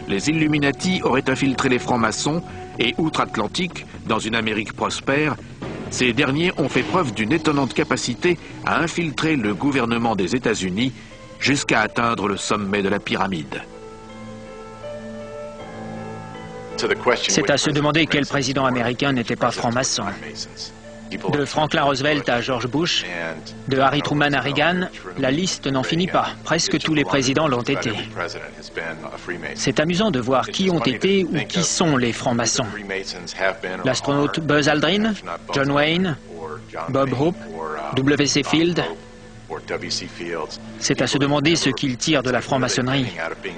les Illuminati auraient infiltré les francs-maçons et, outre-Atlantique, dans une Amérique prospère, ces derniers ont fait preuve d'une étonnante capacité à infiltrer le gouvernement des États-Unis jusqu'à atteindre le sommet de la pyramide. C'est à se demander quel président américain n'était pas franc-maçon. De Franklin Roosevelt à George Bush, de Harry Truman à Reagan, la liste n'en finit pas. Presque tous les présidents l'ont été. C'est amusant de voir qui ont été ou qui sont les francs-maçons. L'astronaute Buzz Aldrin, John Wayne, Bob Hope, W.C. Field. C'est à se demander ce qu'ils tirent de la franc-maçonnerie.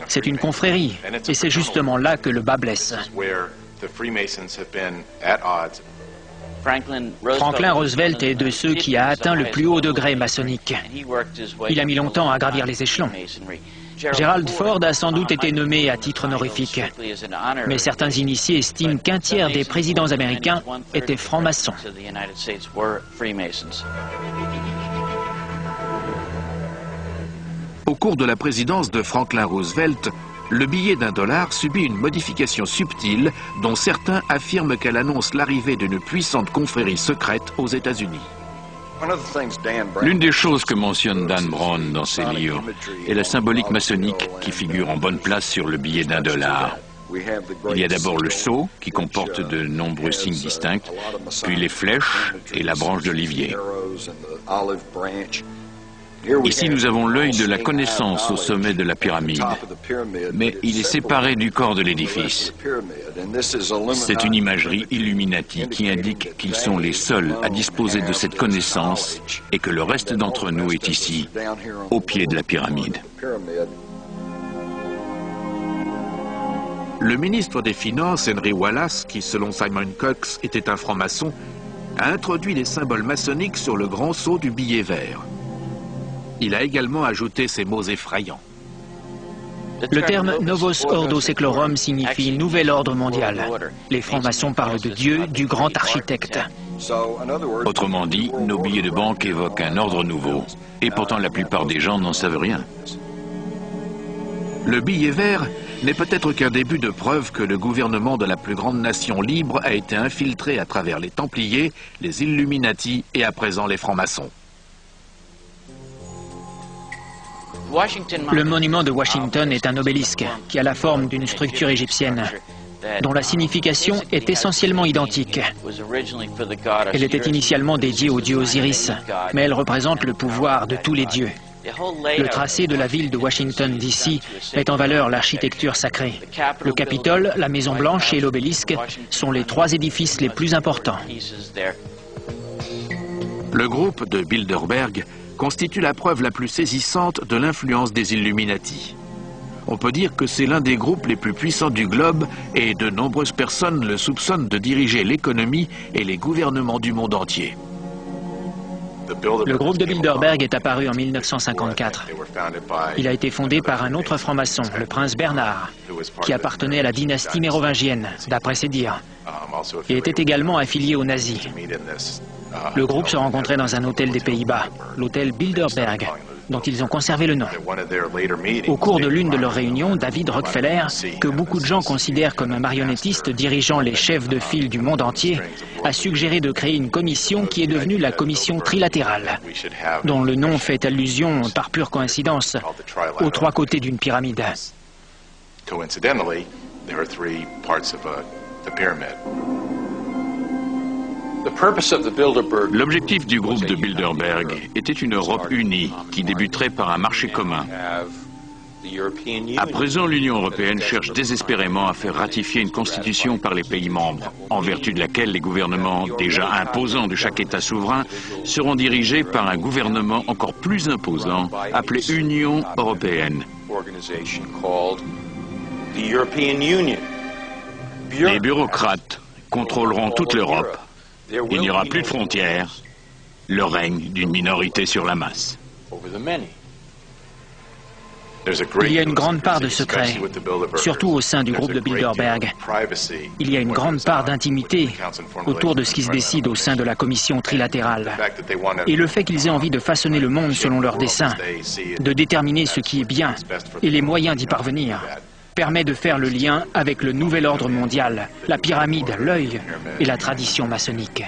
C'est une confrérie, et c'est justement là que le bas blesse. Franklin Roosevelt est de ceux qui a atteint le plus haut degré maçonnique. Il a mis longtemps à gravir les échelons. Gerald Ford a sans doute été nommé à titre honorifique, mais certains initiés estiment qu'un tiers des présidents américains étaient francs-maçons. Au cours de la présidence de Franklin Roosevelt, le billet d'$1 subit une modification subtile dont certains affirment qu'elle annonce l'arrivée d'une puissante confrérie secrète aux États-Unis. L'une des choses que mentionne Dan Brown dans ses livres est la symbolique maçonnique qui figure en bonne place sur le billet d'$1. Il y a d'abord le sceau, qui comporte de nombreux signes distincts, puis les flèches et la branche d'olivier. Ici, nous avons l'œil de la connaissance au sommet de la pyramide, mais il est séparé du corps de l'édifice. C'est une imagerie Illuminati qui indique qu'ils sont les seuls à disposer de cette connaissance et que le reste d'entre nous est ici, au pied de la pyramide. Le ministre des Finances, Henry Wallace, qui selon Simon Cox était un franc-maçon, a introduit les symboles maçonniques sur le grand sceau du billet vert. Il a également ajouté ces mots effrayants. Le terme Novus Ordo Seclorum signifie Nouvel Ordre Mondial. Les francs-maçons parlent de Dieu, du grand architecte. Autrement dit, nos billets de banque évoquent un ordre nouveau, et pourtant la plupart des gens n'en savent rien. Le billet vert n'est peut-être qu'un début de preuve que le gouvernement de la plus grande nation libre a été infiltré à travers les Templiers, les Illuminati et à présent les francs-maçons. Le monument de Washington est un obélisque qui a la forme d'une structure égyptienne, dont la signification est essentiellement identique. Elle était initialement dédiée au dieu Osiris, mais elle représente le pouvoir de tous les dieux. Le tracé de la ville de Washington, D.C. met en valeur l'architecture sacrée. Le Capitole, la Maison Blanche et l'obélisque sont les trois édifices les plus importants. Le groupe de Bilderberg constitue la preuve la plus saisissante de l'influence des Illuminati. On peut dire que c'est l'un des groupes les plus puissants du globe et de nombreuses personnes le soupçonnent de diriger l'économie et les gouvernements du monde entier. Le groupe de Bilderberg est apparu en 1954. Il a été fondé par un autre franc-maçon, le prince Bernard, qui appartenait à la dynastie mérovingienne, d'après ses dires, et était également affilié aux nazis. Le groupe se rencontrait dans un hôtel des Pays-Bas, l'hôtel Bilderberg, dont ils ont conservé le nom. Au cours de l'une de leurs réunions, David Rockefeller, que beaucoup de gens considèrent comme un marionnettiste dirigeant les chefs de file du monde entier, a suggéré de créer une commission qui est devenue la commission trilatérale, dont le nom fait allusion, par pure coïncidence, aux trois côtés d'une pyramide. L'objectif du groupe de Bilderberg était une Europe unie qui débuterait par un marché commun. À présent, l'Union européenne cherche désespérément à faire ratifier une constitution par les pays membres, en vertu de laquelle les gouvernements déjà imposants de chaque État souverain seront dirigés par un gouvernement encore plus imposant, appelé Union européenne. Les bureaucrates contrôleront toute l'Europe. Il n'y aura plus de frontières, le règne d'une minorité sur la masse. Il y a une grande part de secret, surtout au sein du groupe de Bilderberg. Il y a une grande part d'intimité autour de ce qui se décide au sein de la commission trilatérale. Et le fait qu'ils aient envie de façonner le monde selon leurs desseins, de déterminer ce qui est bien et les moyens d'y parvenir, permet de faire le lien avec le nouvel ordre mondial, la pyramide, l'œil et la tradition maçonnique.